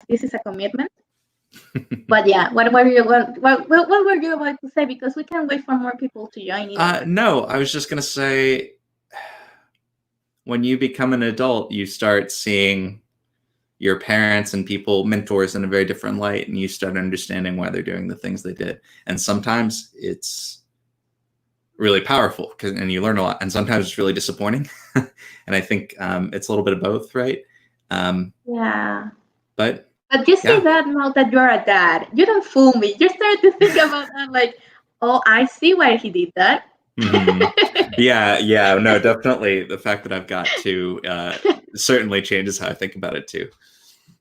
this is a commitment. But yeah, what were you about to say? Because we can't wait for more people to join in. No, I was just going to say, when you become an adult, you start seeing your parents and mentors in a very different light, and you start understanding why they're doing the things they did. And sometimes it's really powerful and you learn a lot, and sometimes it's really disappointing. And I think it's a little bit of both, right? Yeah. But you see that now that you're a dad, you don't fool me. You start to think about that like, oh, I see why he did that. Mm-hmm. Yeah, no, definitely. The fact that I've got to certainly changes how I think about it too.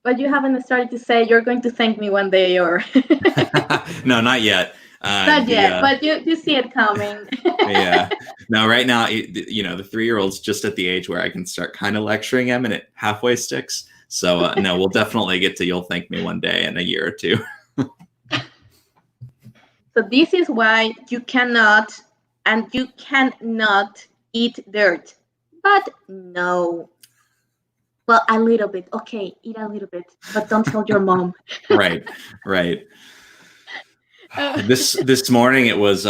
But you haven't started to say you're going to thank me one day, or no, not yet. Not yet, but you see it coming. Yeah. No, right now, the 3-year-old's just at the age where I can start kind of lecturing him, and it halfway sticks. So no, we'll definitely get to "you'll thank me one day" in a year or two. So this is why you cannot eat dirt. But no. Well, a little bit. Okay, eat a little bit, but don't tell your mom. Right. This morning it was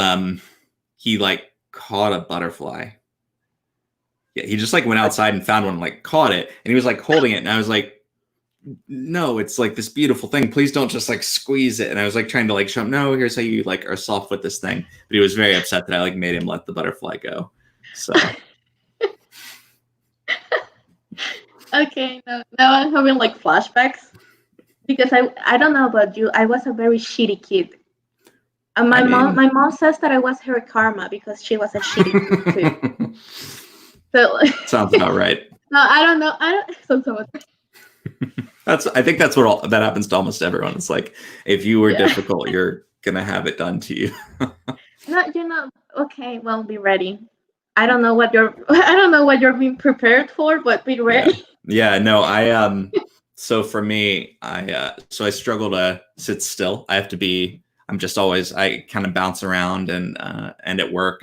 he caught a butterfly. Yeah, he just went outside and found one, caught it, and he was holding it, and I was like, no, it's this beautiful thing. Please don't just squeeze it. And I was trying to show him, no, here's how you are soft with this thing. But he was very upset that I made him let the butterfly go. So okay, now I'm having flashbacks, because I don't know about you, I was a very shitty kid. And my mom says that I was her karma because she was a shitty kid too. So sounds about right. No, I don't know. Sounds about right. I think that's what that happens to almost everyone. It's if you were difficult, you're gonna have it done to you. No, okay. Well, be ready. I don't know what you're being prepared for, but be ready. Yeah. No, so for me, I struggle to sit still. I'm just always, I kind of bounce around, and at work,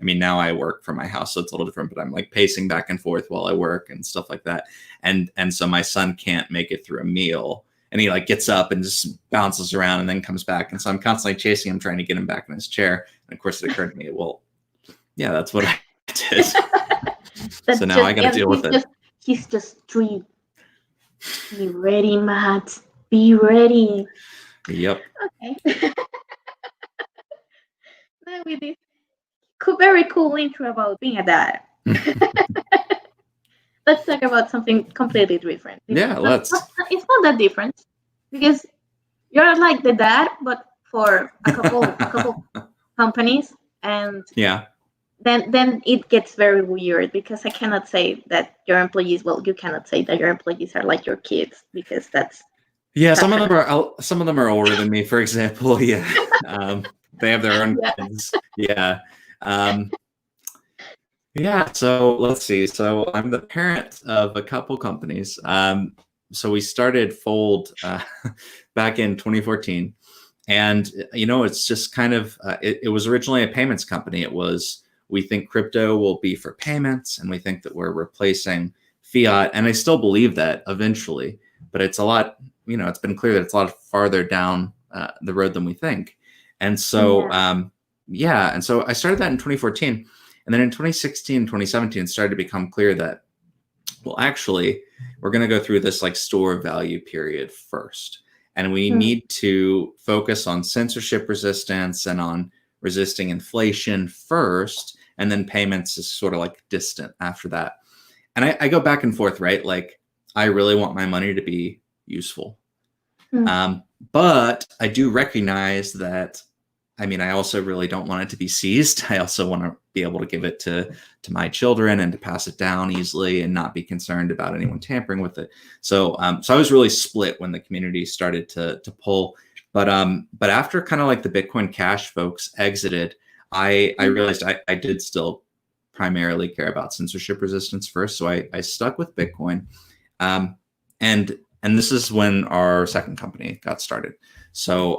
now I work from my house, so it's a little different, but I'm pacing back and forth while I work and stuff like that. And so my son can't make it through a meal, and he gets up and just bounces around and then comes back. And so I'm constantly chasing him, trying to get him back in his chair. And of course it occurred to me, well, yeah, that's what I did. So now I got to deal with it. He's just 3. Be ready, Matt. Be ready. Yep. Okay. Now with this very cool intro about being a dad. Let's talk about something completely different. Yeah, let's. It's not that different, because you're like the dad, but for a couple companies, and yeah. Then it gets very weird, because I cannot say that your employees. Well, you cannot say that your employees are like your kids, because that's. Yeah, some of them are older than me, for example. Yeah, they have their own kids. Yeah. Yeah, so let's see. So I'm the parent of a couple companies. So we started Fold back in 2014. And, it's just kind of, it was originally a payments company. We think crypto will be for payments, and we think that we're replacing fiat. And I still believe that eventually, but it's a lot, it's been clear that it's a lot farther down the road than we think. And so, and so I started that in 2014. And then in 2016, 2017, it started to become clear that, well, actually, we're going to go through this store of value period first. And we need to focus on censorship resistance and on resisting inflation first. And then payments is sort of distant after that. And I go back and forth, right? I really want my money to be useful. But I do recognize that, I also really don't want it to be seized. I also want to be able to give it to my children and to pass it down easily and not be concerned about anyone tampering with it. So I was really split when the community started to pull. But after kind of the Bitcoin Cash folks exited, I realized I did still primarily care about censorship resistance first. So I stuck with Bitcoin. And this is when our second company got started. So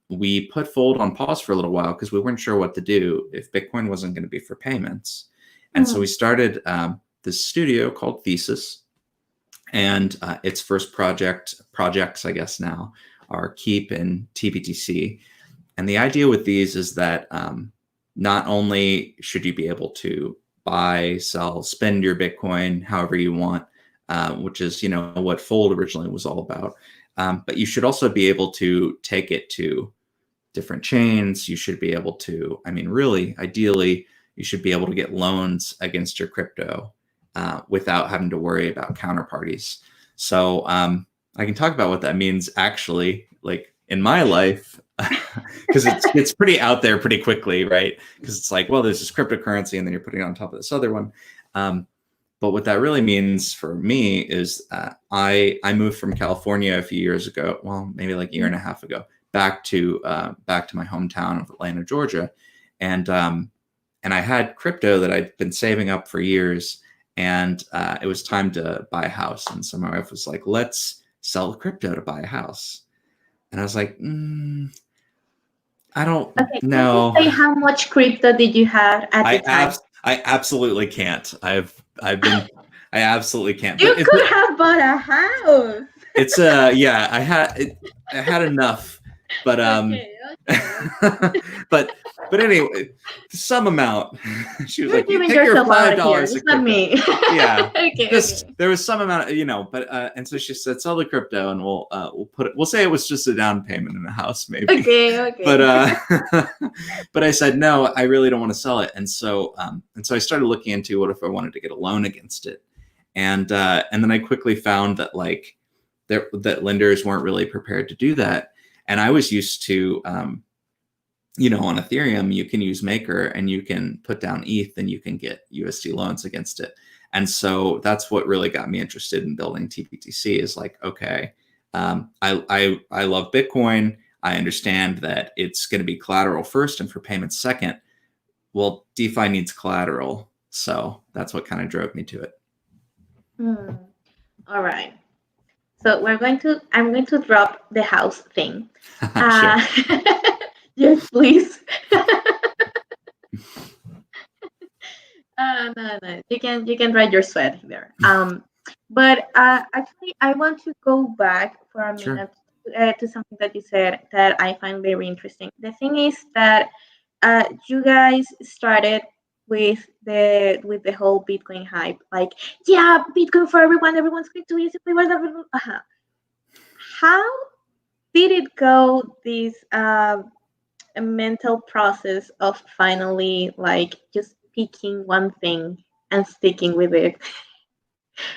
we put Fold on pause for a little while because we weren't sure what to do if Bitcoin wasn't going to be for payments. And so we started this studio called Thesis. And its first projects, I guess now, are Keep and TBTC. And the idea with these is that not only should you be able to buy, sell, spend your Bitcoin however you want, which is, what Fold originally was all about, but you should also be able to take it to different chains. You should be able to, really, ideally, you should be able to get loans against your crypto without having to worry about counterparties. So I can talk about what that means actually, like in my life, because it's pretty out there pretty quickly, right? Because it's like, well, there's this cryptocurrency and then you're putting it on top of this other one. But what that really means for me is I moved from California a few years ago, well, maybe like a year and a half ago, back to my hometown of Atlanta, Georgia. And I had crypto that I'd been saving up for years. And it was time to buy a house. And so my wife was like, let's sell crypto to buy a house. And I was like, I don't know. Can you say how much crypto did you have at the time? I absolutely can't. I absolutely can't. You could have bought a house. It's I had enough, but but anyway, some amount. She was like, "You take your $5." It's not me. Yeah. There was some amount, but and so she said, "Sell the crypto, and we'll say it was just a down payment in a house, maybe." Okay. But I said no, I really don't want to sell it, and so I started looking into what if I wanted to get a loan against it, and then I quickly found that that lenders weren't really prepared to do that, and I was used to. On Ethereum, you can use Maker and you can put down ETH and you can get USD loans against it. And so that's what really got me interested in building TBTC is like, okay, I love Bitcoin. I understand that it's going to be collateral first and for payments second. Well, DeFi needs collateral. So that's what kind of drove me to it. All right. So I'm going to drop the house thing. Sure. Yes, please. No. You can write your sweat there. But actually, I want to go back for a minute to something that you said that I find very interesting. The thing is that you guys started with the whole Bitcoin hype, like, yeah, Bitcoin for everyone. Everyone's going to use it. How did it go? This a mental process of finally just picking one thing and sticking with it,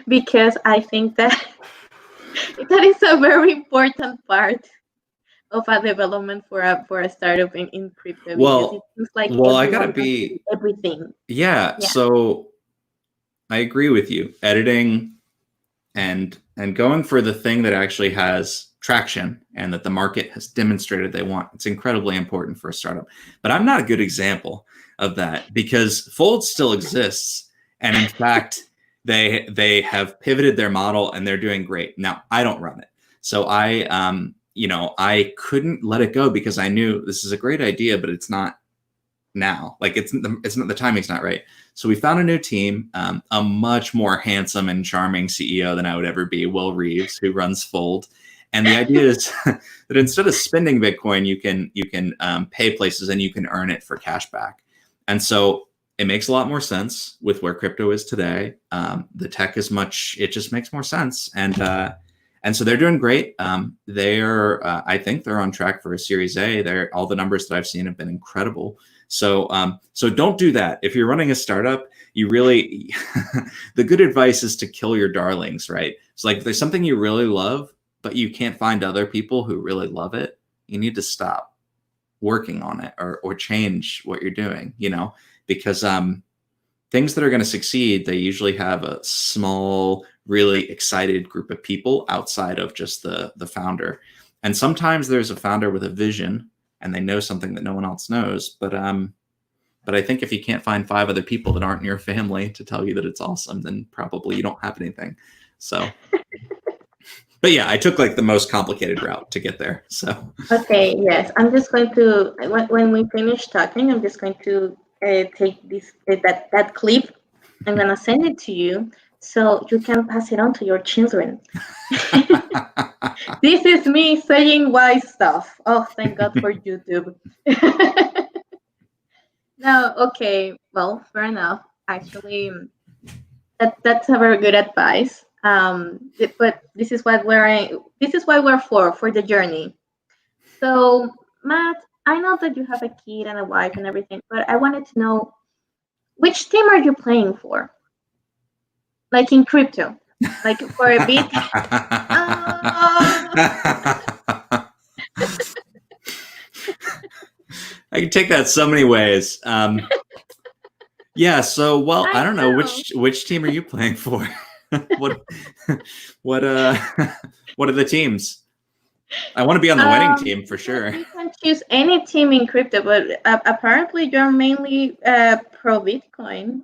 because I think that is a very important part of a development for a startup in crypto. Well, it seems like I gotta be everything. Yeah. So I agree with you. Editing and going for the thing that actually has traction and that the market has demonstrated they want. It's incredibly important for a startup. But I'm not a good example of that because Fold still exists. And in fact, they have pivoted their model and they're doing great. Now, I don't run it. So I couldn't let it go because I knew this is a great idea, but it's not now. Like it's not, the timing's not right. So we found a new team, a much more handsome and charming CEO than I would ever be, Will Reeves, who runs Fold. And the idea is that instead of spending Bitcoin, you can pay places and you can earn it for cash back. And so it makes a lot more sense with where crypto is today. The tech is it just makes more sense. And so they're doing great. I think they're on track for a Series A. All the numbers that I've seen have been incredible. So don't do that. If you're running a startup, you really, the good advice is to kill your darlings, right? It's like if there's something you really love, but you can't find other people who really love it, you need to stop working on it or change what you're doing, because things that are going to succeed, they usually have a small, really excited group of people outside of just the founder. And sometimes there's a founder with a vision and they know something that no one else knows. But I think if you can't find 5 other people that aren't in your family to tell you that it's awesome, then probably you don't have anything. So, but yeah, I took the most complicated route to get there. So. Okay. Yes. I'm just going to, when we finish talking, I'm just going to take that clip. I'm going to send it to you so you can pass it on to your children. This is me saying wise stuff. Oh, thank God for YouTube. No, okay, well, fair enough. Actually, that's a very good advice. But this is what this is why we're for the journey. So, Matt, I know that you have a kid and a wife and everything, but I wanted to know, which team are you playing for? Like in crypto, like for a bit. I can take that so many ways. Yeah. So, well, I don't know which team are you playing for? what what are the teams? I want to be on the winning team for sure. You can choose any team in crypto, but apparently you're mainly pro Bitcoin.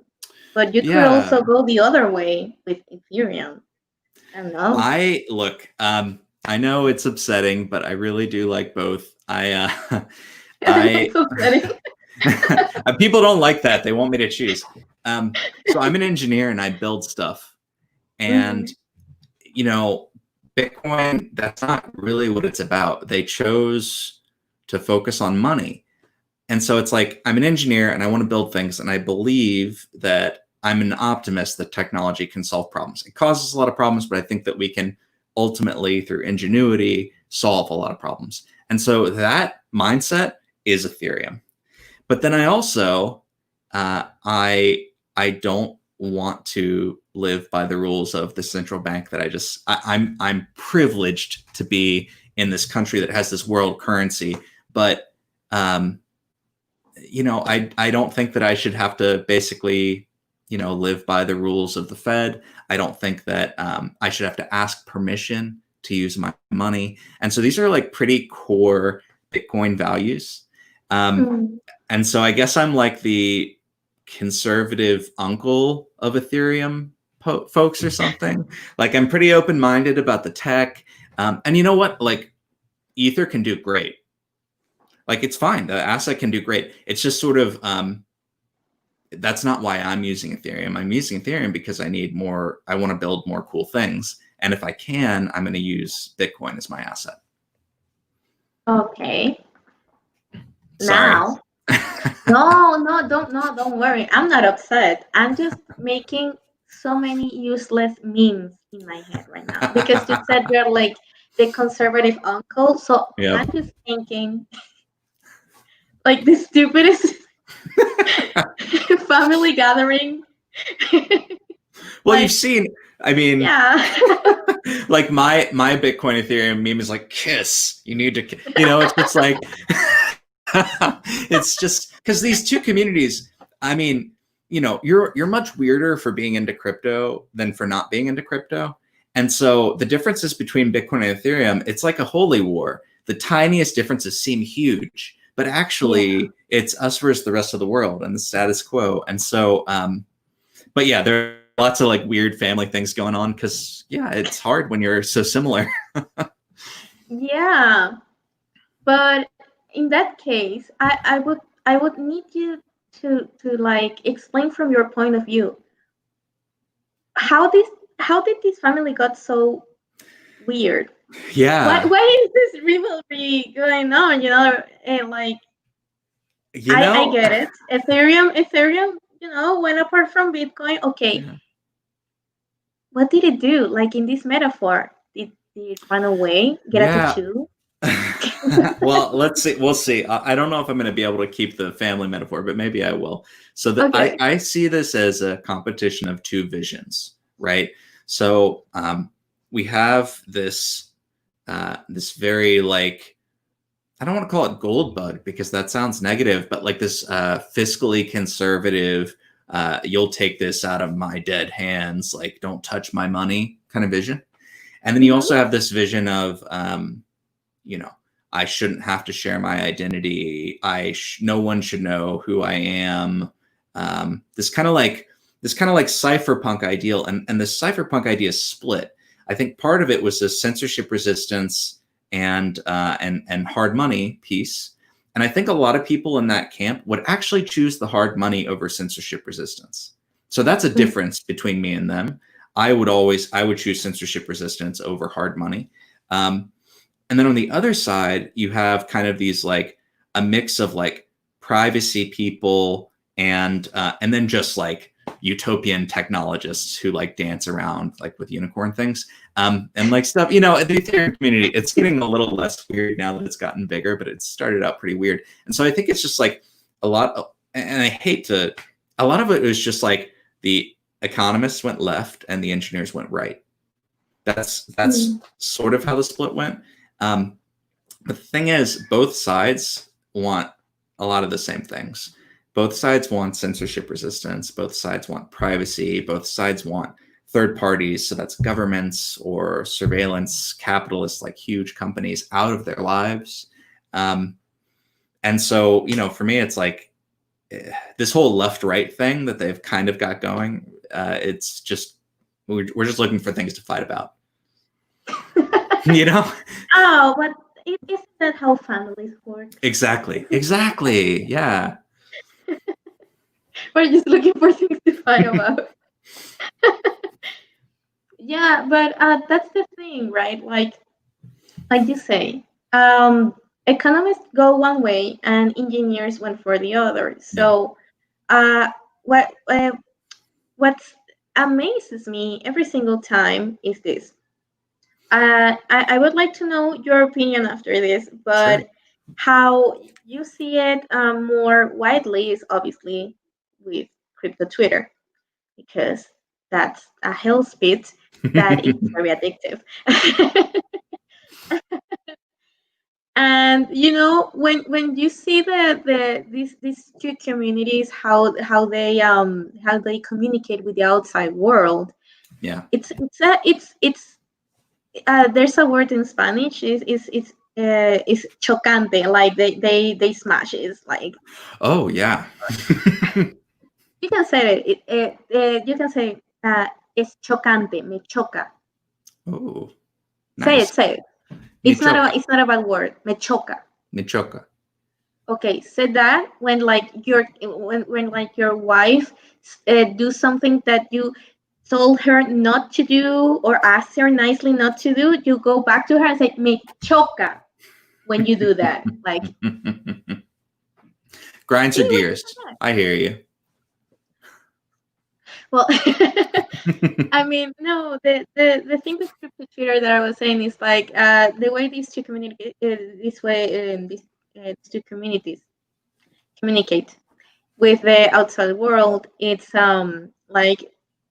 But you could also go the other way with Ethereum. I don't know. I know it's upsetting, but I really do like both. It's upsetting. People don't like that. They want me to choose. So I'm an engineer and I build stuff. And, you know, Bitcoin, that's not really what it's about. They chose to focus on money. And so it's like, I'm an engineer and I want to build things. And I believe that I'm an optimist that technology can solve problems. It causes a lot of problems, but I think that we can ultimately, through ingenuity, solve a lot of problems. And so that mindset is Ethereum. But then I also, I don't want to live by the rules of the central bank that I'm privileged to be in this country that has this world currency. But, you know, I don't think that I should have to basically, you know, live by the rules of the Fed. I don't think that I should have to ask permission to use my money. And so these are like pretty core Bitcoin values. And so I guess I'm like the conservative uncle of Ethereum folks or something. Like I'm pretty open-minded about the tech. And you know what? Like Ether can do great. Like it's fine. The asset can do great. It's just sort of, that's not why I'm using Ethereum. I'm using Ethereum because I want to build more cool things. And if I can, I'm going to use Bitcoin as my asset. Okay. Sorry. Now, don't worry. I'm not upset. I'm just making so many useless memes in my head right now because you said you're like the conservative uncle. So I'm just thinking like the stupidest family gathering. Well, like, you've seen, I mean, like my Bitcoin Ethereum meme is like, kiss, you need to, you know, it's just like, it's just because these two communities, I mean, you know, you're much weirder for being into crypto than for not being into crypto. And so the differences between Bitcoin and Ethereum, it's like a holy war. The tiniest differences seem huge, but actually it's us versus the rest of the world and the status quo. And so, but yeah, there are lots of like weird family things going on because it's hard when you're so similar. Yeah, but in that case, I would need you to like explain from your point of view how did this family got so weird? Yeah. Why is this rivalry going on? You know, and like I get it. Ethereum, you know, went apart from Bitcoin. Okay. Yeah. What did it do? Like in this metaphor, did it run away? Get a tattoo? Well, let's see. We'll see. I don't know if I'm going to be able to keep the family metaphor, but maybe I will. So I see this as a competition of two visions, right? So we have this this very like, I don't want to call it gold bug because that sounds negative, but like this fiscally conservative, you'll take this out of my dead hands, like don't touch my money kind of vision. And then you also have this vision of, you know, I shouldn't have to share my identity. No one should know who I am. This kind of like cypherpunk ideal, and the cypherpunk idea is split. I think part of it was the censorship resistance and hard money piece. And I think a lot of people in that camp would actually choose the hard money over censorship resistance. So that's a difference between me and them. I would choose censorship resistance over hard money. And then on the other side, you have kind of these like a mix of like privacy people and then just like utopian technologists who like dance around like with unicorn things and like stuff, you know, the Ethereum community, it's getting a little less weird now that it's gotten bigger, but it started out pretty weird. And so I think it's just like a lot of, and a lot of it was just like the economists went left and the engineers went right. That's sort of how the split went. But the thing is, both sides want a lot of the same things. Both sides want censorship resistance. Both sides want privacy. Both sides want third parties. So that's governments or surveillance capitalists, like huge companies, out of their lives. And so, you know, for me, it's like this whole left-right thing that they've kind of got going. It's just, we're just looking for things to fight about. You know? Oh, but isn't that how families work? Exactly. Yeah. We're just looking for things to fight about. Yeah, but that's the thing, right? Like you say, economists go one way and engineers went for the other. So what amazes me every single time is this. I would like to know your opinion after this, but Sure. how you see it more widely is obviously with crypto Twitter, because that's a hell speed that is very addictive. And you know, when you see these two communities, how they communicate with the outside world, Yeah. it's there's a word in Spanish is chocante, like they smash. It's like, Oh yeah. you can say it. You can say es chocante, me choca. Oh, nice. Say it. It's not a bad word. Me choca. Me choca. Okay, say that when like when like your wife do something that you told her not to do or asked her nicely not to do, you go back to her and say me choca when you do that. Like, grinds your gears. I hear you. Well, I mean, no, the thing with crypto Twitter that I was saying is like the way these two communicate, these two communities communicate with the outside world. It's like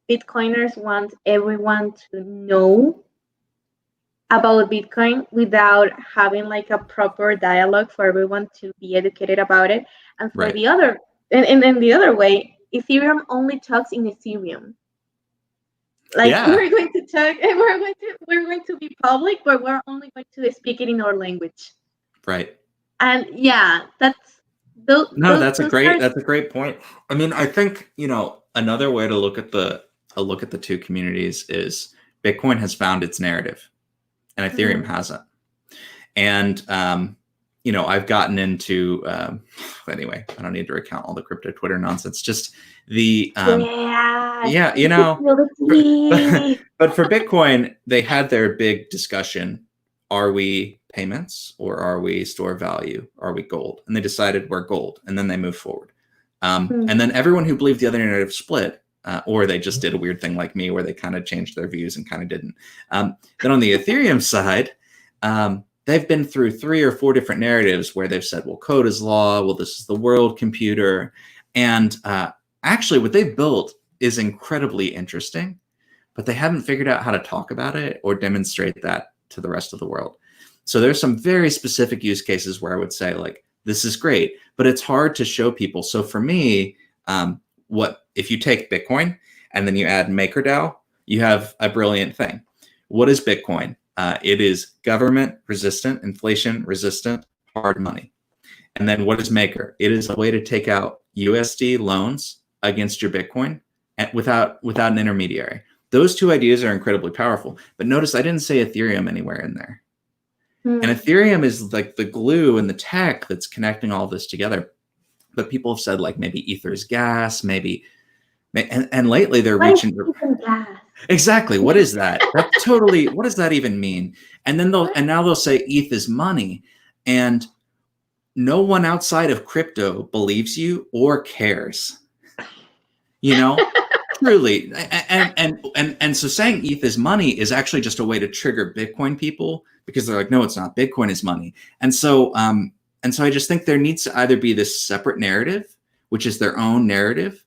Bitcoiners want everyone to know about Bitcoin without having like a proper dialogue for everyone to be educated about it. And for the other, and then the other way, Ethereum only talks in Ethereum. Like we're going to talk, and we're going to be public, but we're only going to speak it in our language. Right. And yeah, that's that's a great point. I mean, I think, you know, another way to look at the two communities is Bitcoin has found its narrative and Ethereum hasn't. And you know, I've gotten into anyway, I don't need to recount all the crypto Twitter nonsense, just the you know, but for Bitcoin, they had their big discussion. Are we payments or are we store of value? Are we gold? And they decided we're gold, and then they moved forward. And then everyone who believed the other narrative split, or they just did a weird thing like me where they kind of changed their views and kind of didn't. Then on the Ethereum side, they've been through 3 or 4 different narratives where they've said, well, code is law. Well, this is the world computer. And actually what they've built is incredibly interesting, but they haven't figured out how to talk about it or demonstrate that to the rest of the world. So there's some very specific use cases where I would say like, this is great, but it's hard to show people. So for me, what if you take Bitcoin and then you add MakerDAO, you have a brilliant thing. What is Bitcoin? It is government resistant, inflation resistant, hard money. And then what is Maker? It is a way to take out USD loans against your Bitcoin without an intermediary. Those two ideas are incredibly powerful. But notice I didn't say Ethereum anywhere in there. And Ethereum is like the glue and the tech that's connecting all this together. But people have said like maybe Ether is gas, maybe And lately they're What is reaching even gas? exactly. What is that? That's totally. What does that even mean? And then now they'll say ETH is money, and no one outside of crypto believes you or cares. You know, truly. And so saying ETH is money is actually just a way to trigger Bitcoin people, because they're like, no, it's not. Bitcoin is money. And so I just think there needs to either be this separate narrative, which is their own narrative,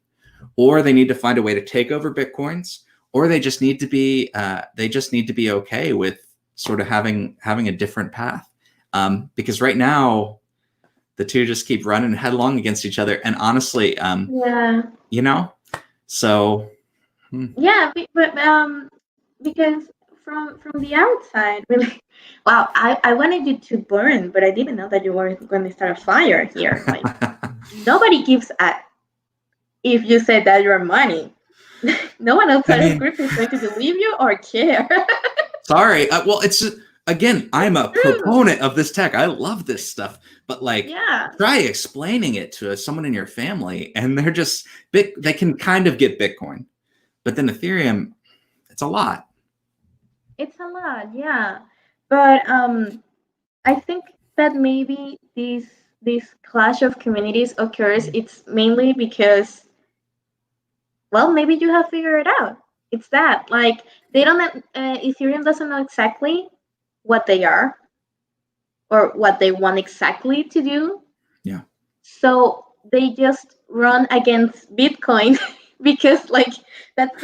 or they need to find a way to take over Bitcoins, or they just need to be okay with sort of having a different path. Because right now the two just keep running headlong against each other. And honestly, Yeah. you know, so Yeah, but because from the outside, really, wow, I wanted you to burn, but I didn't know that you were going to start a fire here. Like, nobody gives a if you say that you're money. No one outside of crypto is going to believe you or care. Sorry. Well, it's again, I'm a proponent of this tech. I love this stuff, but like, try explaining it to someone in your family, and they're just they can kind of get Bitcoin, but then Ethereum, it's a lot. It's a lot, yeah. But I think that maybe this clash of communities occurs. It's mainly because, well, maybe you have figured it out. It's that, like, they don't. Ethereum doesn't know exactly what they are or what they want exactly to do. Yeah. So they just run against Bitcoin because, like, that's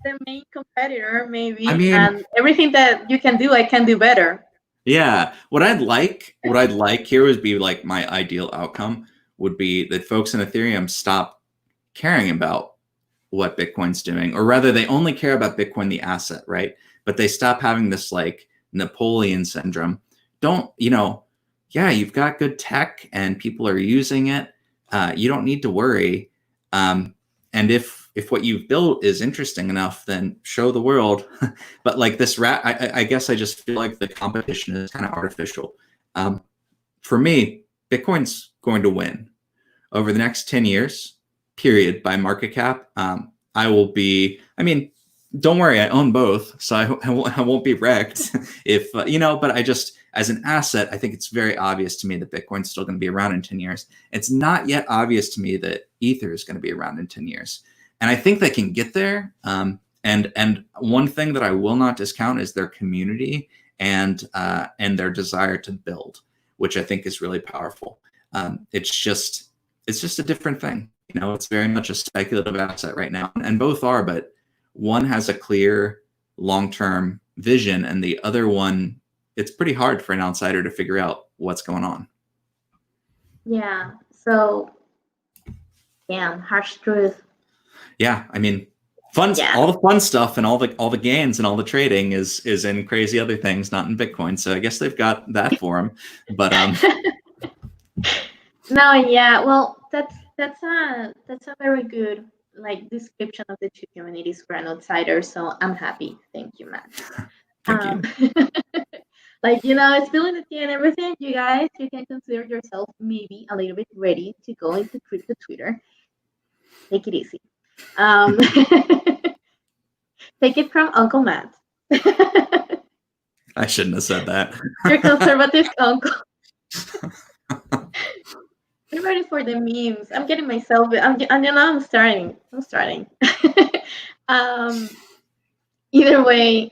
the main competitor, maybe. I mean, and everything that you can do, I can do better. Yeah. What I'd like here would be like my ideal outcome would be that folks in Ethereum stop caring about what Bitcoin's doing, or rather they only care about Bitcoin, the asset, right? But they stop having this like Napoleon syndrome. Don't, yeah, you've got good tech and people are using it. You don't need to worry. And if what you've built is interesting enough, then show the world. But like this I guess I just feel like the competition is kind of artificial. For me, Bitcoin's going to win over the next 10 years, period, by market cap. I will be, I mean, don't worry, I own both, so I won't be wrecked if, but I just, as an asset, I think it's very obvious to me that Bitcoin's still going to be around in 10 years. It's not yet obvious to me that Ether is going to be around in 10 years. And I think they can get there. And one thing that I will not discount is their community and their desire to build, which I think is really powerful. It's just a different thing. It's very much a speculative asset right now, and both are, but one has a clear long-term vision, and the other one, it's pretty hard for an outsider to figure out what's going on. Yeah. So, damn, harsh truth. Yeah, I mean, fun. Yeah. All the fun stuff and all the gains and all the trading is in crazy other things, not in Bitcoin. So I guess they've got that for them. But no, yeah. Well, that's a very good description of the two communities for an outsider. So I'm happy. Thank you, Matt. Thank you. Spilling the tea and everything, you guys, you can consider yourself maybe a little bit ready to go into crypto Twitter. Take it easy. Take it from Uncle Matt. I shouldn't have said that. Your conservative uncle. I'm ready for the memes. I'm getting myself. I'm starting. Either way,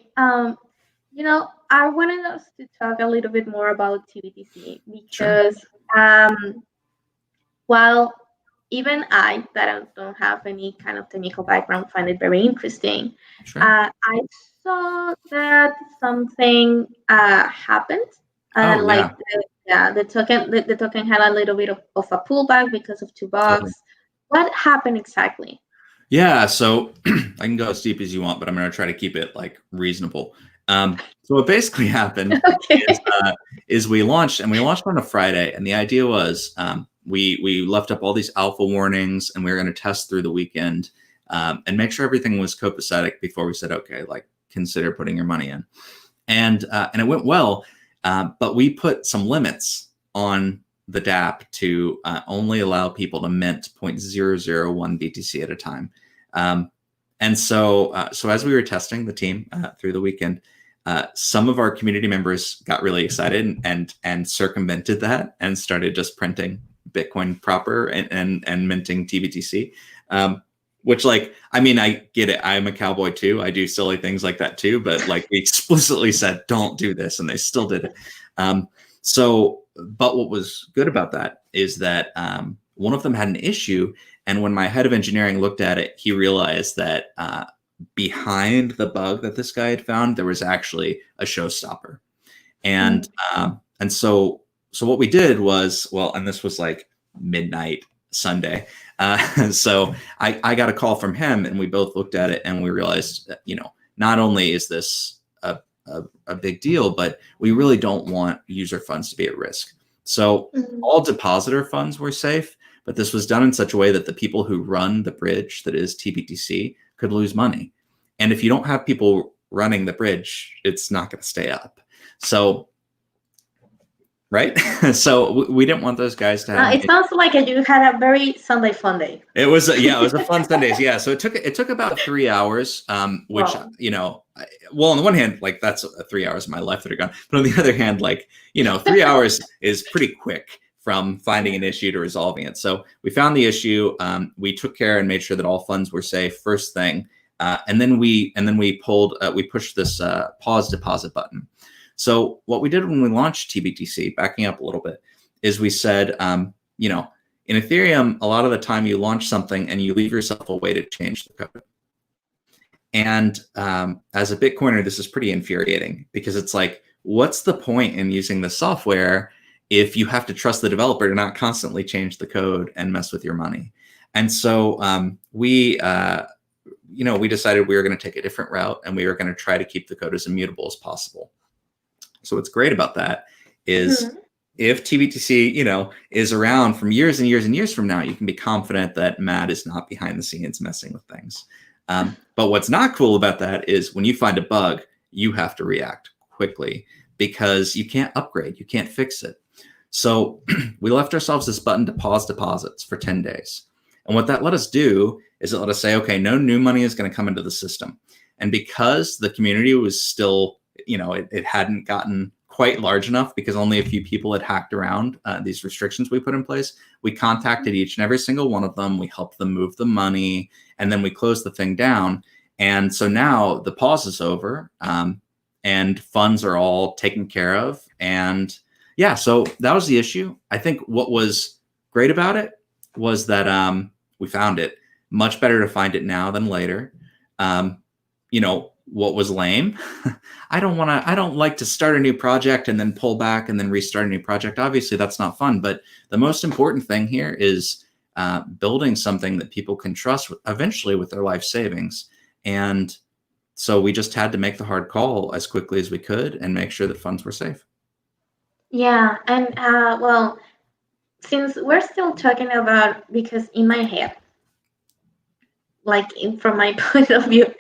I wanted us to talk a little bit more about TBTC because while even I, that don't have any kind of technical background, find it very interesting. I saw that something happened. The token had a little bit of a pullback because of $2. What happened exactly? Yeah, so I can go as deep as you want, but I'm going to try to keep it reasonable. So what basically happened is we launched on a Friday, and the idea was we left up all these alpha warnings, and we were going to test through the weekend and make sure everything was copacetic before we said, okay, consider putting your money in. And it went well, but we put some limits on the DApp to only allow people to mint 0.001 BTC at a time. And so as we were testing the team through the weekend, some of our community members got really excited and circumvented that and started just printing Bitcoin proper and minting TBTC. Which, like, I mean, I get it. I'm a cowboy too. I do silly things like that too. But like, we explicitly said, don't do this, and they still did it. But what was good about that is that one of them had an issue, and when my head of engineering looked at it, he realized that behind the bug that this guy had found, there was actually a showstopper, and so what we did was, well, and this was like midnight Sunday. So I got a call from him, and we both looked at it, and we realized that, not only is this a big deal, but we really don't want user funds to be at risk. So all depositor funds were safe, but this was done in such a way that the people who run the bridge that is TBTC could lose money. And if you don't have people running the bridge, it's not going to stay up. So right? So we didn't want those guys to have. It sounds like you had a very Sunday fun day. It was a fun Sunday. Yeah. So it took about 3 hours, which, wow. Well, on the one hand, like, that's 3 hours of my life that are gone. But on the other hand, like, 3 hours is pretty quick from finding an issue to resolving it. So we found the issue. We took care and made sure that all funds were safe first thing. And then we pushed this pause deposit button. So what we did when we launched TBTC, backing up a little bit, is we said, in Ethereum, a lot of the time you launch something and you leave yourself a way to change the code. And as a Bitcoiner, this is pretty infuriating, because it's like, what's the point in using the software if you have to trust the developer to not constantly change the code and mess with your money? And so we decided we were going to take a different route, and we were going to try to keep the code as immutable as possible. So what's great about that is if TBTC, is around from years and years and years from now, you can be confident that Matt is not behind the scenes messing with things. But what's not cool about that is when you find a bug, you have to react quickly, because you can't upgrade, you can't fix it. So we left ourselves this button to pause deposits for 10 days. And what that let us do is it let us say, okay, no new money is going to come into the system. And because the community was still, it hadn't gotten quite large enough, because only a few people had hacked around these restrictions we put in place, we contacted each and every single one of them. We helped them move the money, and then we closed the thing down. And so now the pause is over, and funds are all taken care of. And yeah, so that was the issue. I think what was great about it was that we found it. Much better to find it now than later. What was lame? I don't like to start a new project and then pull back and then restart a new project. Obviously, that's not fun. But the most important thing here is building something that people can trust eventually with their life savings. And so we just had to make the hard call as quickly as we could and make sure that funds were safe. Yeah. And well, since we're still talking about, because in my head, from my point of view,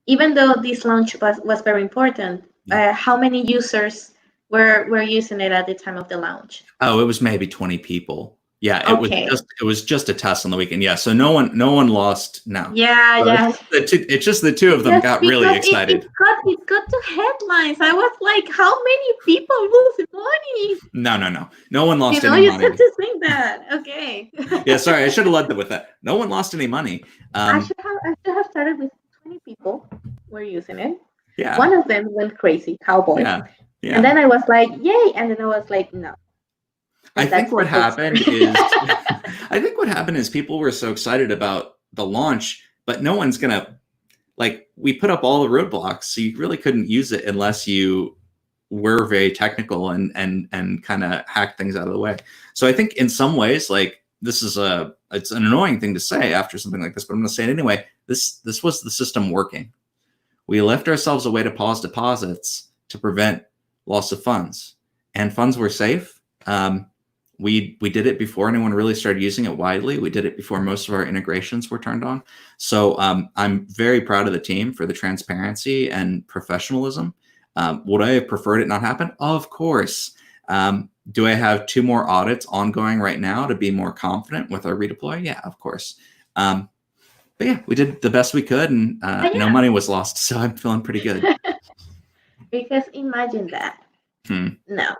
even though this launch was very important, how many users were using it at the time of the launch? Oh, it was maybe 20 people. Yeah, it was just a test on the weekend. Yeah, so no one lost. No. Yeah. It's just the two of them got really excited. It got to headlines. I was like, how many people lose money? No one lost any money. You said to say that. Okay. Yeah, sorry, I should have led with that. No one lost any money. I should have started with 20 people were using it. Yeah. One of them went crazy, cowboy. Yeah. And then I was like, yay. And then I was like, no. I think what happened is people were so excited about the launch, but no one's going to, we put up all the roadblocks, so you really couldn't use it unless you were very technical and kind of hack things out of the way. So I think in some ways, this is it's an annoying thing to say after something like this, but I'm going to say it anyway. This was the system working. We left ourselves a way to pause deposits to prevent loss of funds, and funds were safe. We did it before anyone really started using it widely. We did it before most of our integrations were turned on. So I'm very proud of the team for the transparency and professionalism. Would I have preferred it not happen? Of course. Do I have 2 more audits ongoing right now to be more confident with our redeploy? Yeah, of course. but yeah, we did the best we could, and no money was lost, so I'm feeling pretty good. Because imagine that. No.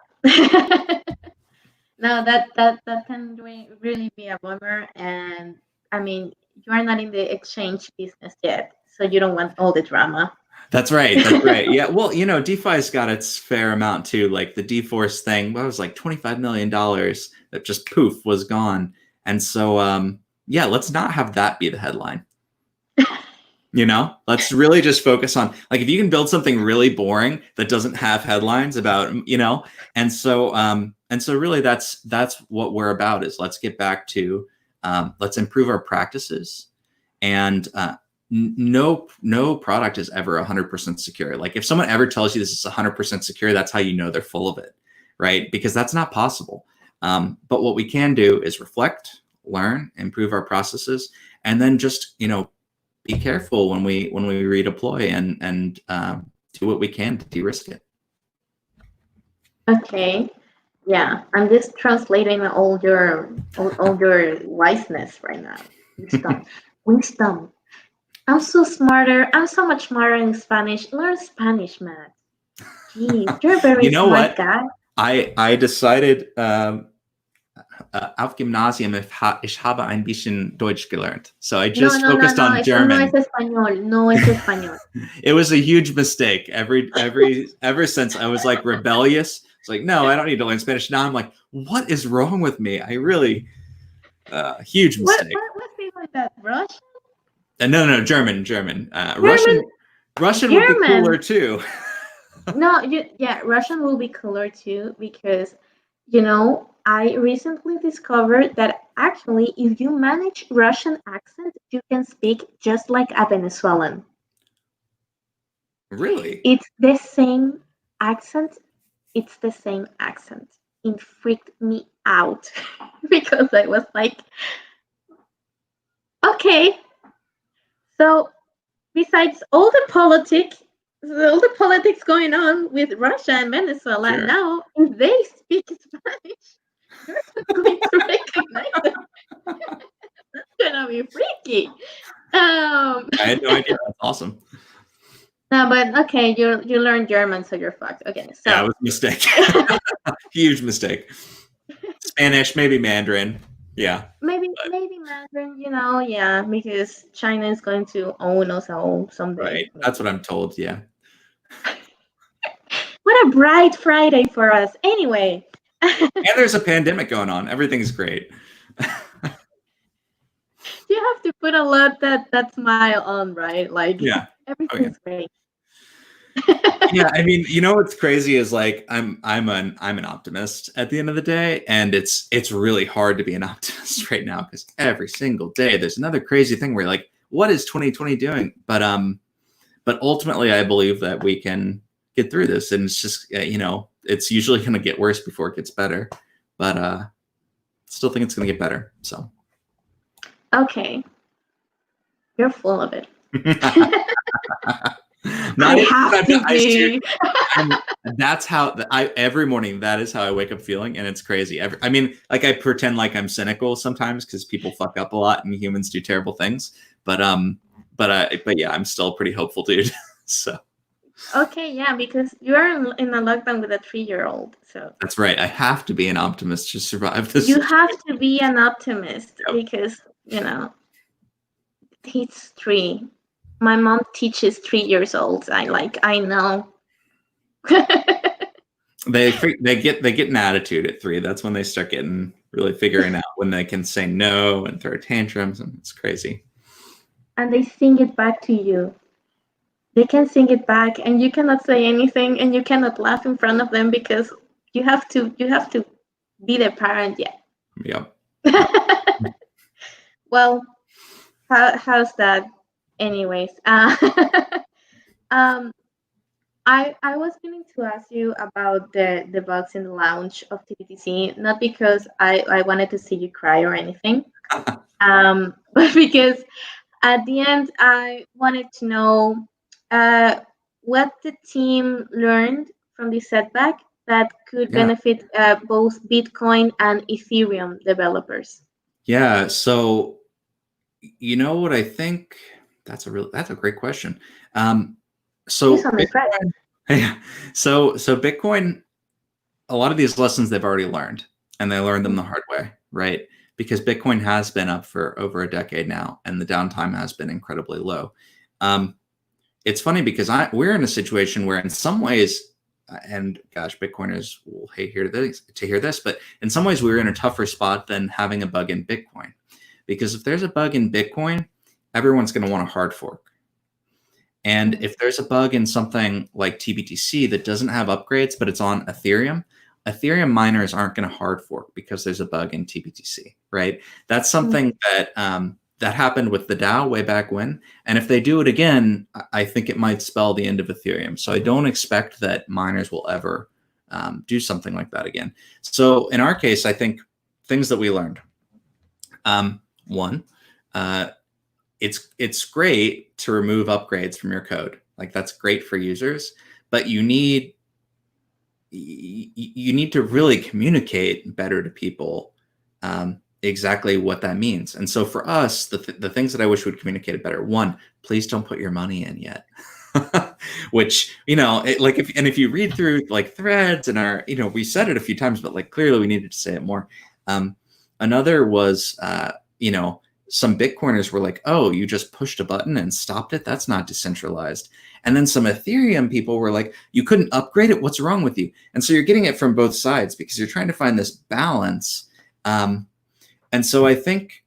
No, that can really be a bummer. And I mean, you are not in the exchange business yet, so you don't want all the drama. That's right. That's right. Yeah. Well, DeFi's got its fair amount too. Like the DeForce thing, what was like $25 million that just poof was gone. And so, yeah, let's not have that be the headline. Let's really just focus on, like, if you can build something really boring that doesn't have headlines about, and so really that's what we're about, is let's get back to, let's improve our practices. And no product is ever 100% secure. Like if someone ever tells you this is 100% secure, that's how you know they're full of it, right? Because that's not possible. But what we can do is reflect, learn, improve our processes, and then just, be careful when we redeploy and do what we can to de-risk it. Okay. Yeah, I'm just translating all your wiseness right now. Wisdom. I'm so much smarter in Spanish. Learn Spanish, Matt. Jeez, you're a very smart guy. I decided auf Gymnasium ich habe ein bisschen Deutsch gelernt. So I just focused on German. No es español. No es español. It was a huge mistake. Ever since I was like rebellious. It's like, no, I don't need to learn Spanish. Now I'm like, what is wrong with me? I really, huge mistake. What's behind that? Russian? No, German. Russian would be cooler too. No, Russian will be cooler too, because, I recently discovered that actually, if you manage Russian accent, you can speak just like a Venezuelan. Really? It's the same accent. It freaked me out because I was like, okay. So besides all the politics going on with Russia and Venezuela, sure. Now if they speak Spanish, you're not going to recognize them. That's gonna be freaky. I had no idea. That's awesome. No, but okay, you learned German, so you're fucked. Okay, so yeah, it was a mistake. Huge mistake. Spanish, maybe Mandarin. Yeah. Maybe Mandarin, yeah, because China is going to own us all someday. Right. That's what I'm told, yeah. What a bright Friday for us. Anyway. And there's a pandemic going on. Everything's great. You have to put a lot that smile on, right? Like, yeah. Everything's great. Yeah, I mean, what's crazy is like I'm an optimist at the end of the day, and it's really hard to be an optimist right now because every single day there's another crazy thing where you're like, what is 2020 doing? But ultimately, I believe that we can get through this, and it's just it's usually going to get worse before it gets better, but still think it's going to get better. So okay, you're full of it. That's how every morning, that is how I wake up feeling, and it's crazy. I mean, like, I pretend like I'm cynical sometimes because people fuck up a lot and humans do terrible things, but yeah, I'm still a pretty hopeful dude. So okay, yeah, because you are in a lockdown with a 3-year-old, so that's right. I have to be an optimist to survive this. You have to be an optimist. Yep. Because he's 3. My mom teaches 3-year-olds. I know. They get an attitude at 3. That's when they start getting really figuring out when they can say no and throw tantrums, and it's crazy. And they sing it back to you. They can sing it back, and you cannot say anything, and you cannot laugh in front of them because you have to be their parent. Yeah. Yep. Well, how's that? Anyways, I was going to ask you about the bugs in the launch of TBTC, not because I wanted to see you cry or anything, but because at the end I wanted to know what the team learned from the setback that could benefit both Bitcoin and Ethereum developers. Yeah, so You know what I think? That's a great question. So Bitcoin, yeah. So Bitcoin, a lot of these lessons they've already learned, and they learned them the hard way, right? Because Bitcoin has been up for over a decade now, and the downtime has been incredibly low. It's funny because we're in a situation where, in some ways, and gosh, Bitcoiners will hate to hear this, but in some ways, we're in a tougher spot than having a bug in Bitcoin, because if there's a bug in Bitcoin, everyone's going to want a hard fork. And if there's a bug in something like TBTC that doesn't have upgrades, but it's on Ethereum, Ethereum miners aren't going to hard fork because there's a bug in TBTC, right? That's something that that happened with the DAO way back when. And if they do it again, I think it might spell the end of Ethereum. So I don't expect that miners will ever do something like that again. So in our case, I think things that we learned. One, it's great to remove upgrades from your code. Like, that's great for users, but you need to really communicate better to people exactly what that means. And so for us, the things that I wish we'd communicated better. One, please don't put your money in yet. Which, if you read through like threads and our, we said it a few times, but like clearly we needed to say it more. Another was, some Bitcoiners were like, oh, you just pushed a button and stopped it? That's not decentralized. And then some Ethereum people were like, you couldn't upgrade it? What's wrong with you? And so you're getting it from both sides because you're trying to find this balance. And so I think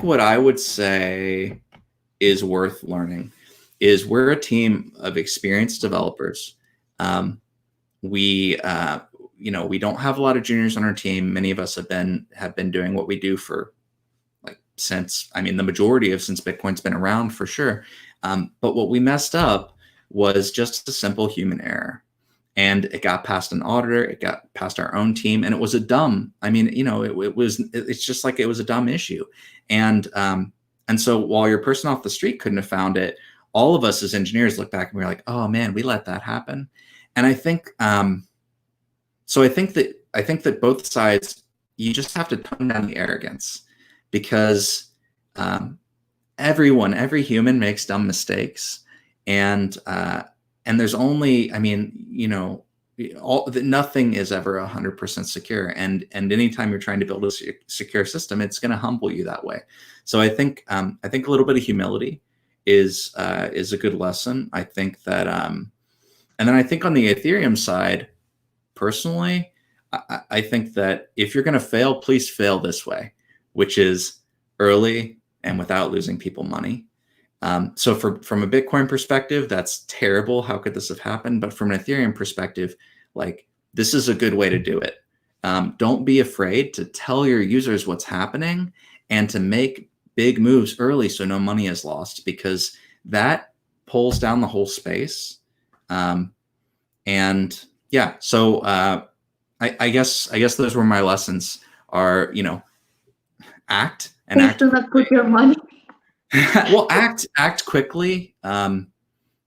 what I would say is worth learning is we're a team of experienced developers. We don't have a lot of juniors on our team. Many of us have been doing what we do for since Bitcoin's been around, for sure. But what we messed up was just a simple human error. And it got past an auditor, it got past our own team, and it was a dumb, it's just like it was a dumb issue. And so while your person off the street couldn't have found it, all of us as engineers look back and we're like, oh man, we let that happen. And I think, I think that both sides, you just have to tone down the arrogance, because every human makes dumb mistakes, and there's only, nothing is ever 100% secure, and anytime you're trying to build a secure system, it's going to humble you that way. So I think a little bit of humility is a good lesson. I think that, and then I think on the Ethereum side, personally, I think that if you're going to fail, please fail this way, which is early and without losing people money. So from a Bitcoin perspective, that's terrible. How could this have happened? But from an Ethereum perspective, like, this is a good way to do it. Don't be afraid to tell your users what's happening and to make big moves early so no money is lost, because that pulls down the whole space. And yeah, so I guess those were my lessons. Are, act and act. Do not put your money. Well, act quickly.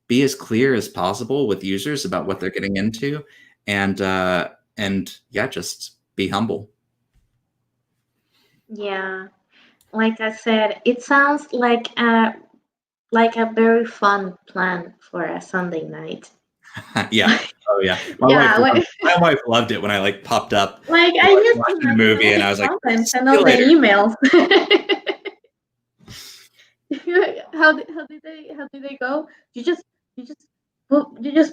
Be as clear as possible with users about what they're getting into, and yeah, just be humble. Yeah, like I said, it sounds like a very fun plan for a Sunday night. Yeah. Oh yeah. My wife loved it when I popped up. Like, I used watching the movie, and I was like, send all the emails. How did they go? You just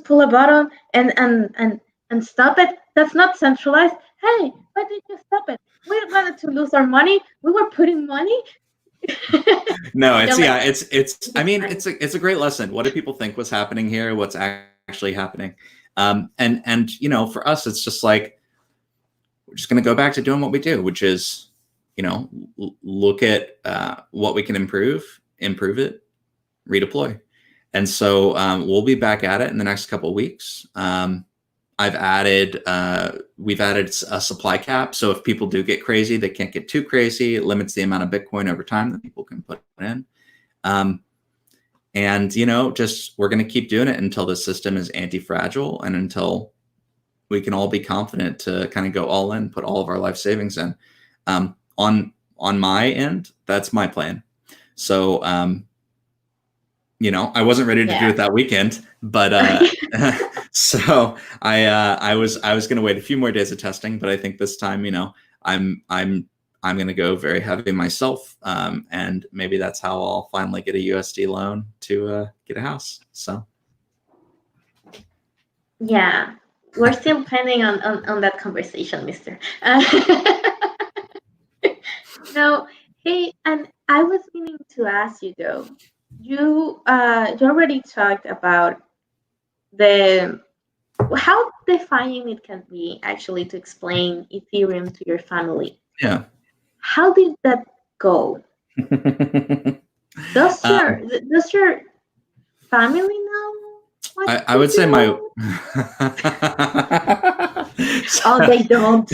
pull a button and stop it. That's not centralized. Hey, why did you stop it? We wanted to lose our money. We were putting money. No, it's a great lesson. What do people think was happening here? What's actually happening? And for us, it's just like, we're just going to go back to doing what we do, which is, look at what we can improve it, redeploy. And so we'll be back at it in the next couple of weeks. We've added a supply cap. So if people do get crazy, they can't get too crazy. It limits the amount of Bitcoin over time that people can put in. And, we're going to keep doing it until the system is anti-fragile, and until we can all be confident to kind of go all in, put all of our life savings in. On on my end, that's my plan. So, you know, I wasn't ready to do it that weekend, but so I was going to wait a few more days of testing, but I think this time, you know, I'm going to go very heavy myself, and maybe that's how I'll finally get a USD loan to get a house. So, yeah, we're still planning on that conversation, Mister. No, hey, and I was meaning to ask you though. You already talked about how defining it can be actually to explain Ethereum to your family. Yeah. How did that go? Does your family know? I would say my oh, they don't.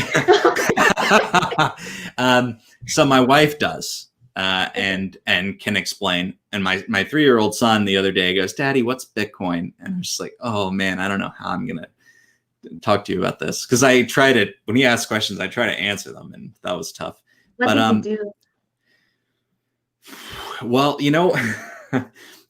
So my wife does, and can explain. And my 3-year-old son the other day goes, "Daddy, what's Bitcoin?" And I'm just like, "Oh man, I don't know how I'm gonna talk to you about this," because I try to, when he asks questions, I try to answer them, and that was tough. What did you do? Well, you know,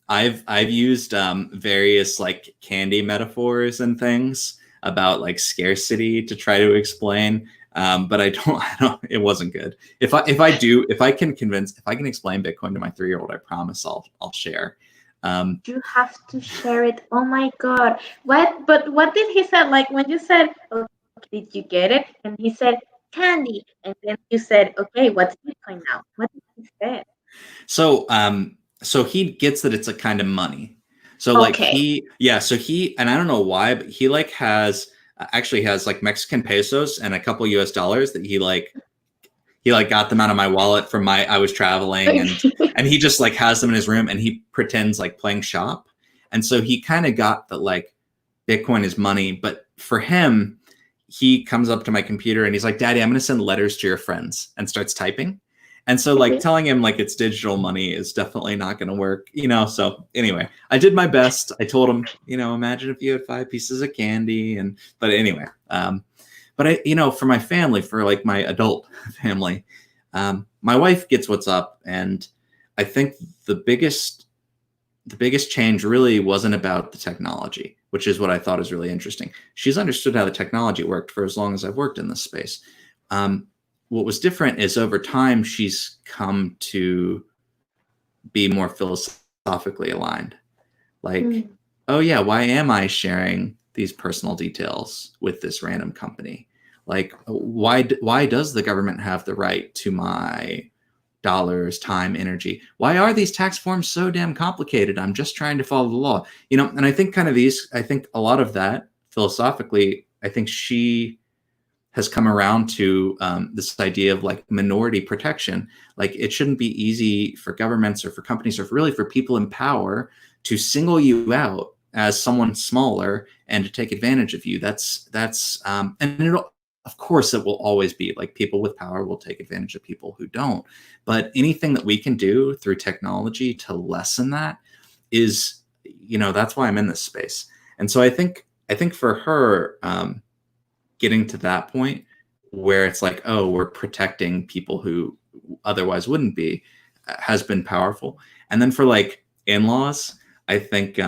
I've used various like candy metaphors and things about like scarcity to try to explain, but I don't. It wasn't good. If I can explain Bitcoin to my 3-year-old, I promise I'll share. You have to share it. Oh my God! What did he say? Like when you said, "Okay, did you get it?" and he said candy, and then you said, "Okay, what's Bitcoin now?" What did he say? So he gets that it's a kind of money. So like so he, and I don't know why, but he like actually has like Mexican pesos and a couple US dollars that he got them out of my wallet from I was traveling, and he just like has them in his room, and he pretends like playing shop. And so he kind of got that like Bitcoin is money, but for him, he comes up to my computer and he's like, "Daddy, I'm going to send letters to your friends," and starts typing. And so like telling him like it's digital money is definitely not going to work, you know? So anyway, I did my best. I told him, you know, imagine if you had 5 pieces of candy, but anyway, but I, you know, for my family, for like my adult family, my wife gets what's up. And I think the biggest change really wasn't about the technology, which is what I thought is really interesting. She's understood how the technology worked for as long as I've worked in this space. What was different is over time, she's come to be more philosophically aligned. Like, oh yeah, why am I sharing these personal details with this random company? Like, why does the government have the right to my dollars, time, energy? Why are these tax forms so damn complicated? I'm just trying to follow the law, you know? And I think I think a lot of that philosophically, I think she has come around to this idea of like minority protection. Like it shouldn't be easy for governments or for companies or really for people in power to single you out as someone smaller and to take advantage of you. That's and of course it will always be like people with power will take advantage of people who don't. But anything that we can do through technology to lessen that is, you know, that's why I'm in this space. And so I think for her, getting to that point where it's like, oh, we're protecting people who otherwise wouldn't be, has been powerful. And then for like in-laws, I think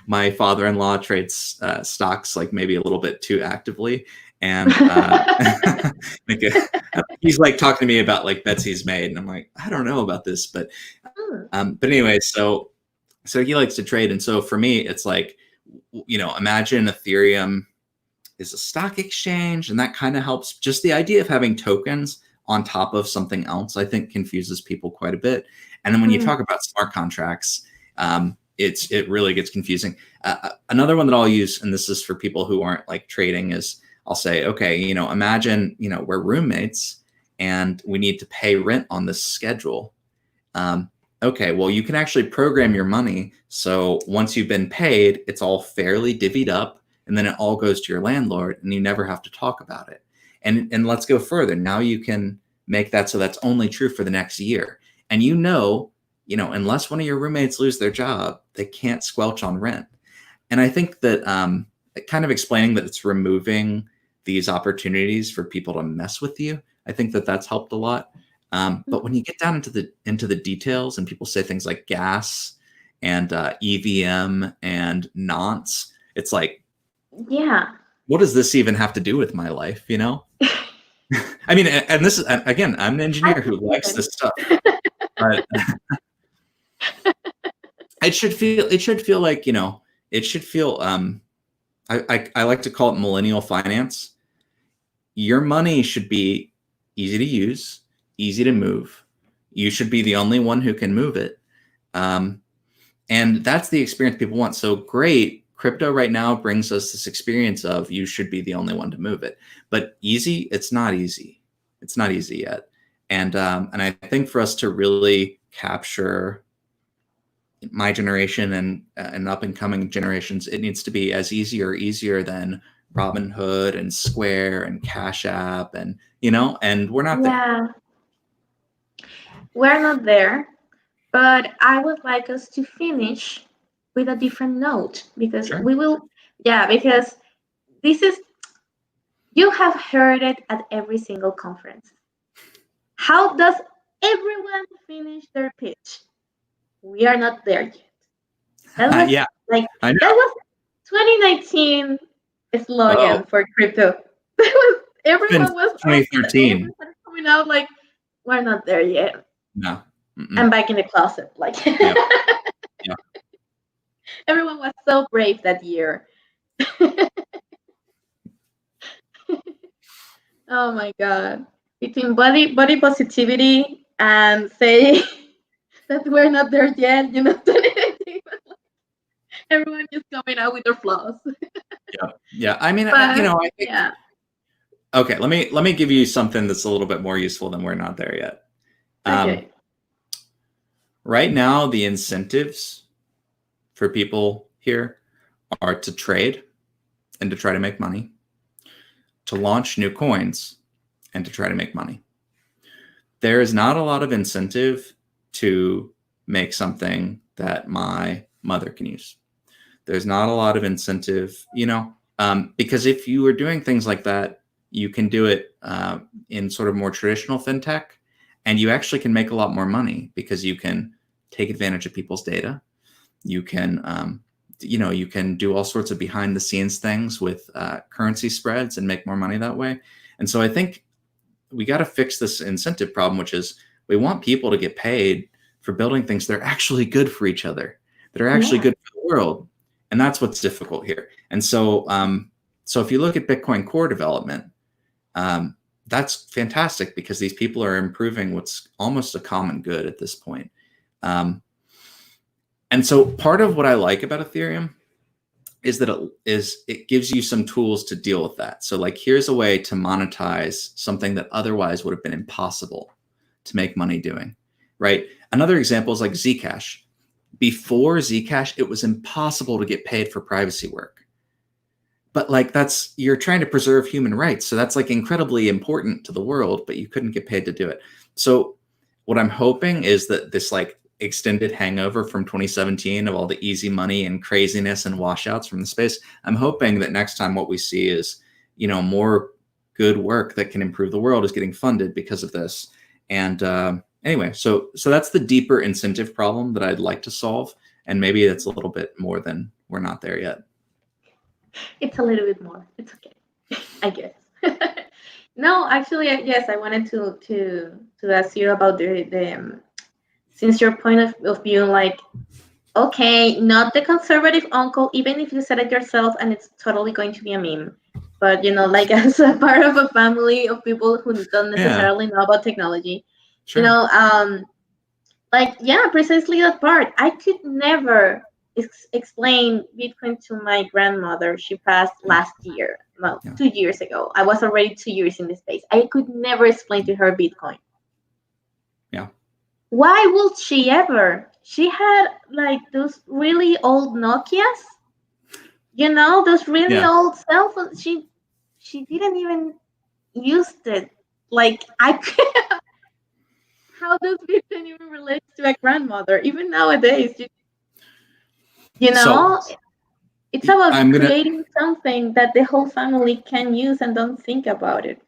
my father-in-law trades stocks like maybe a little bit too actively. And he's like talking to me about like bets he's made. And I'm like, I don't know about this, but anyway, so he likes to trade. And so for me, it's like, you know, imagine Ethereum is a stock exchange, and that kind of helps. Just the idea of having tokens on top of something else, I think, confuses people quite a bit. And then when you talk about smart contracts, it really gets confusing. Another one that I'll use, and this is for people who aren't like trading, is I'll say, okay, you know, imagine, you know, we're roommates and we need to pay rent on this schedule. Okay, well, you can actually program your money so once you've been paid, it's all fairly divvied up, and then it all goes to your landlord, and you never have to talk about it. And let's go further. Now you can make that so that's only true for the next year. And you know, unless one of your roommates lose their job, they can't squelch on rent. And I think that kind of explaining that it's removing these opportunities for people to mess with you, I think that that's helped a lot. But when you get down into the details and people say things like gas and EVM and nonce, it's like, Yeah. what does this even have to do with my life? You know? I mean, and this is, again, I'm an engineer who likes this stuff, but it should feel like, you know, it should feel, I like to call it millennial finance. Your money should be easy to use, easy to move. You should be the only one who can move it. And that's the experience people want. So great. Crypto right now brings us this experience of you should be the only one to move it, but easy. It's not easy. It's not easy yet. And I think for us to really capture my generation and up and coming generations, it needs to be as easy or easier than Robinhood and Square and Cash App, and, you know, and we're not there. We're not there, but I would like us to finish with a different note, because Sure. we will, because this is, you have heard it at every single conference. How does everyone finish their pitch? We are not there yet. That was I know. that was 2019 slogan for crypto. Everyone was 2013 coming out like, we're not there yet. No. I'm back in the closet. Like, yeah. Everyone was so brave that year. Oh my God. Between body positivity and say that we're not there yet, you know, everyone is coming out with their flaws. Yeah. I mean, you know, I think, okay, let me give you something that's a little bit more useful than we're not there yet. Okay. Right now, the incentives for people here are to trade and to try to make money, to launch new coins and to try to make money. There is not a lot of incentive to make something that my mother can use. There's not a lot of incentive, you know, because if you were doing things like that, you can do it in sort of more traditional fintech, and you actually can make a lot more money because you can take advantage of people's data. You can, you know, you can do all sorts of behind the scenes things with currency spreads and make more money that way. And so I think we got to fix this incentive problem, which is we want people to get paid for building things that are actually good for each other, that are actually good for the world. And that's what's difficult here. And so, so if you look at Bitcoin core development, that's fantastic because these people are improving what's almost a common good at this point. And so part of what I like about Ethereum is that it gives you some tools to deal with that. So like, here's a way to monetize something that otherwise would have been impossible to make money doing, right? Another example is like Zcash. Before Zcash, it was impossible to get paid for privacy work. But like, you're trying to preserve human rights. So that's like incredibly important to the world, but you couldn't get paid to do it. So what I'm hoping is that this like extended hangover from 2017 of all the easy money and craziness and washouts from the space, I'm hoping that next time what we see is, you know, more good work that can improve the world is getting funded because of this. And anyway, so that's the deeper incentive problem that I'd like to solve. And maybe that's a little bit more than we're not there yet. It's a little bit more. It's okay, I guess. No, actually, yes, I wanted to ask you about the since your point of view, like, okay, not the conservative uncle, even if you said it yourself and it's totally going to be a meme, but, you know, like as a part of a family of people who don't necessarily know about technology, you know, like, yeah, precisely that part. I could never explain Bitcoin to my grandmother. She passed last year, 2 years ago. I was already 2 years in the space. I could never explain to her Bitcoin. Yeah. Why would she ever? She had like those really old Nokias, you know, those really old cell phones. She didn't even use it. Like, how does Bitcoin even relate to a grandmother? Even nowadays, you know, it's about creating something that the whole family can use and don't think about it.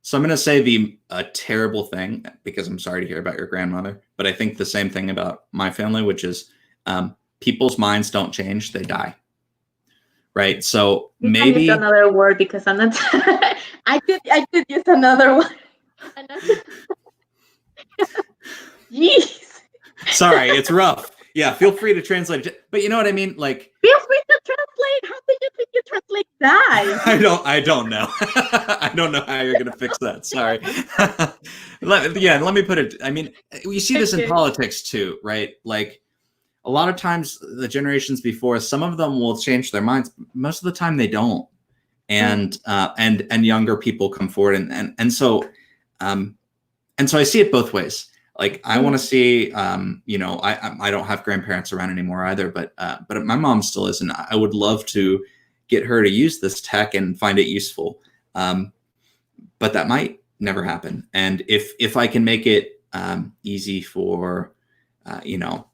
So I'm going to say a terrible thing, because I'm sorry to hear about your grandmother, but I think the same thing about my family, which is people's minds don't change, they die. Right? So You can maybe use another word because I'm not. I could use another one. Jeez. Sorry, it's rough. Yeah, feel free to translate it. But you know what I mean? Like, feel free to translate. How do you think you translate that? I don't know. I don't know how you're gonna fix that. Sorry. Let me put it. I mean, we see this in politics too, right? Like, a lot of times the generations before, some of them will change their minds. Most of the time they don't. And younger people come forward and so I see it both ways. Like, I want to see, I don't have grandparents around anymore either, but my mom still is, and I would love to get her to use this tech and find it useful. But that might never happen. And if I can make it easy for,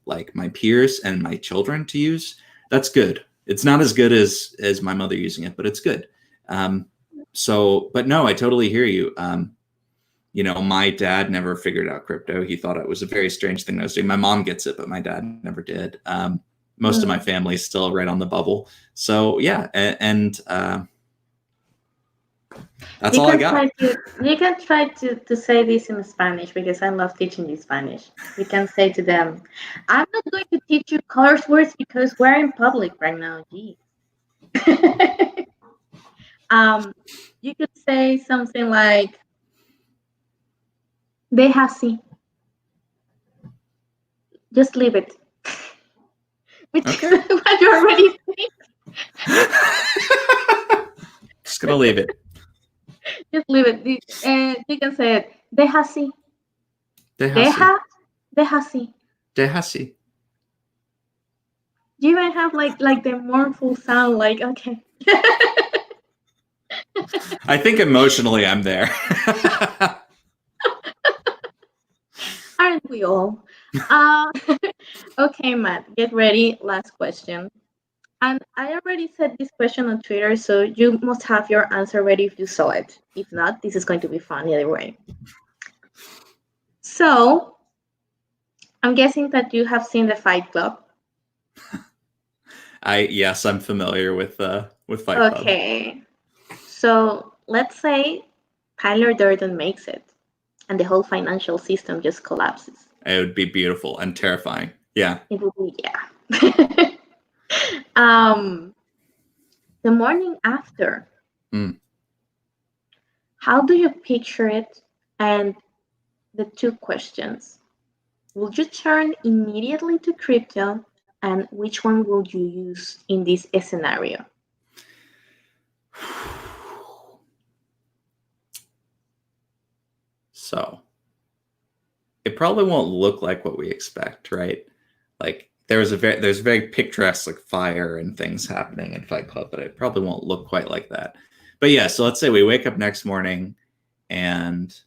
like my peers and my children to use, that's good. It's not as good as my mother using it, but it's good. But no, I totally hear you. My dad never figured out crypto. He thought it was a very strange thing I was doing. My mom gets it, but my dad never did. Most of my family is still right on the bubble. So yeah, and that's all I got. You can try to say this in Spanish, because I love teaching you Spanish. You can say to them, I'm not going to teach you curse words because we're in public right now. Geez. You could say something like, deja así. Just leave it. Which is what you already think. Just gonna leave it. Just leave it. You can say it. Deja así. Deja así. Deja así. You even have like the mournful sound, like, okay. I think emotionally I'm there. Aren't we all? Okay, Matt, get ready. Last question. And I already said this question on Twitter, so you must have your answer ready if you saw it. If not, this is going to be fun either way. So, I'm guessing that you have seen the Fight Club. Yes, I'm familiar with Fight Club. Okay. So let's say Tyler Durden makes it, and the whole financial system just collapses. It would be beautiful and terrifying. Yeah. It would be, yeah. The morning after. How do you picture it? And the two questions: would you turn immediately to crypto, and which one would you use in this scenario? So it probably won't look like what we expect, right? Like, there's very picturesque, like, fire and things happening in Fight Club, but it probably won't look quite like that. But yeah, so let's say we wake up next morning and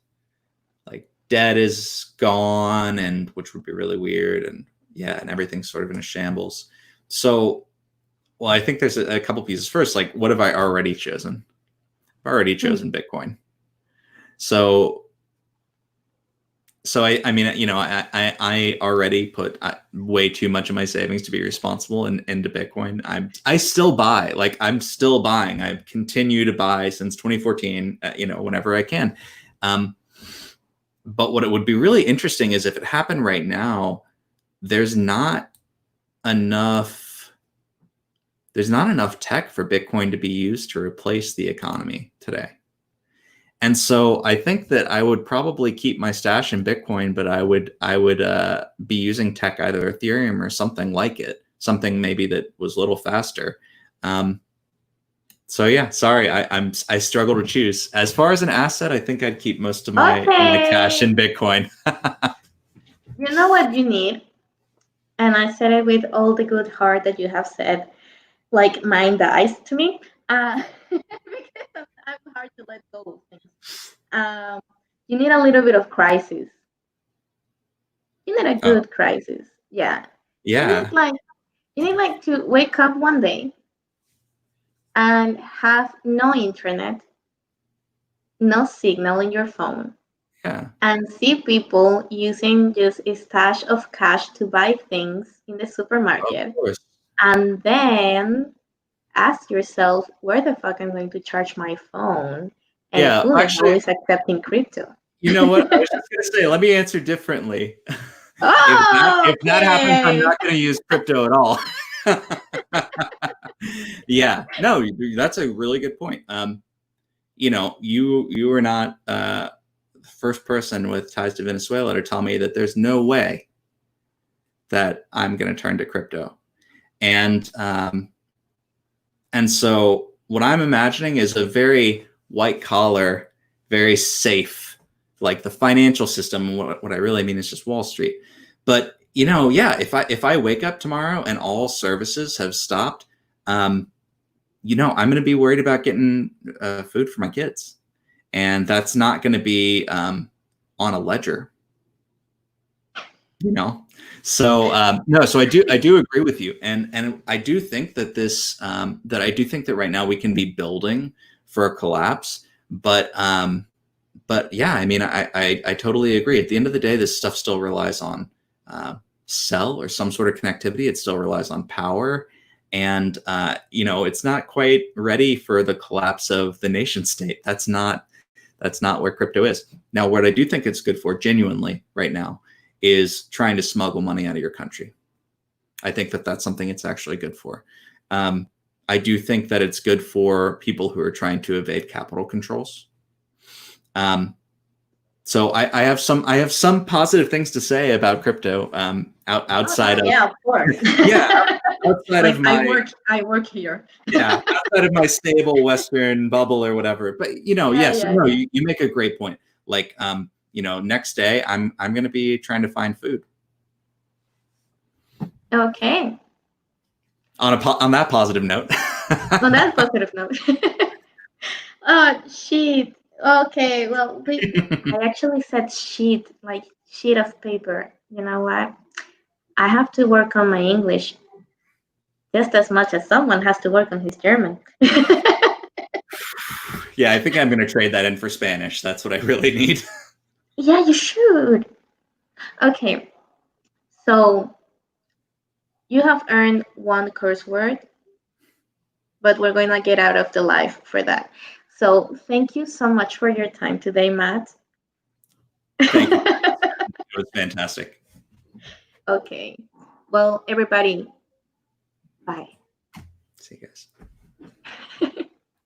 like debt is gone, and which would be really weird, and yeah, and everything's sort of in a shambles. So, well, I think there's a couple pieces. First, like, what have I already chosen? I've already chosen Bitcoin. So I mean, I already put way too much of my savings to be responsible into Bitcoin. I still buy, like, I'm still buying. I continue to buy since 2014, whenever I can. But what it would be really interesting is if it happened right now, there's not enough tech for Bitcoin to be used to replace the economy today. And so I think that I would probably keep my stash in Bitcoin, but I would be using tech, either Ethereum or something like it, something maybe that was a little faster. So yeah, sorry, I struggle to choose. As far as an asset, I think I'd keep most of my cash in Bitcoin. You know what you need? And I said it with all the good heart that you have said, like mine dies to me. Because I'm hard to let go of things. You need a little bit of crisis. You need a good crisis. Yeah. Yeah. You need like to wake up one day and have no internet, no signal in your phone, Yeah. and see people using just a stash of cash to buy things in the Of supermarket, course. and then ask yourself, where the fuck I'm going to charge my phone, and Yeah. who the hell Actually, is accepting crypto? you know what? I was just gonna say, let me answer differently. Oh, If that happens, I'm okay. not gonna use crypto at all. Yeah. No, that's a really good point. You know, you are not the first person with ties to Venezuela to tell me that there's no way that I'm going to turn to crypto. And so what I'm imagining is a very white collar, very safe, like the financial system. What I really mean is just Wall Street. But you know, yeah, if I wake up tomorrow and all services have stopped, you know, I'm going to be worried about getting food for my kids, and that's not going to be on a ledger, you know. So no, so I do agree with you, and I do think that that right now we can be building for a collapse, but yeah, I mean, I totally agree. At the end of the day, this stuff still relies on cell or some sort of connectivity. It still relies on power. And, you know, it's not quite ready for the collapse of the nation state. That's not where crypto is. Now, what I do think it's good for genuinely right now is trying to smuggle money out of your country. I think that that's something it's actually good for. I do think that it's good for people who are trying to evade capital controls. So I have some positive things to say about crypto outside of, Yeah, of course. yeah, outside Like of my I work here. yeah, outside of my stable Western bubble or whatever. But you know, Yeah, yes, yeah, no, yeah. you make a great point. Like you know, next day I'm going to be trying to find food. Okay. On that positive note. On that positive note. Oh, shit. Okay, well, I actually said sheet, like sheet of paper. You know what? I have to work on my English just as much as someone has to work on his German. Yeah, I think I'm going to trade that in for Spanish. That's what I really need. Yeah, you should. Okay, so you have earned one curse word, but we're going to get out of the life for that. So thank you so much for your time today, Matt. Thank you. It was fantastic. Okay. Well, everybody, bye. See you guys.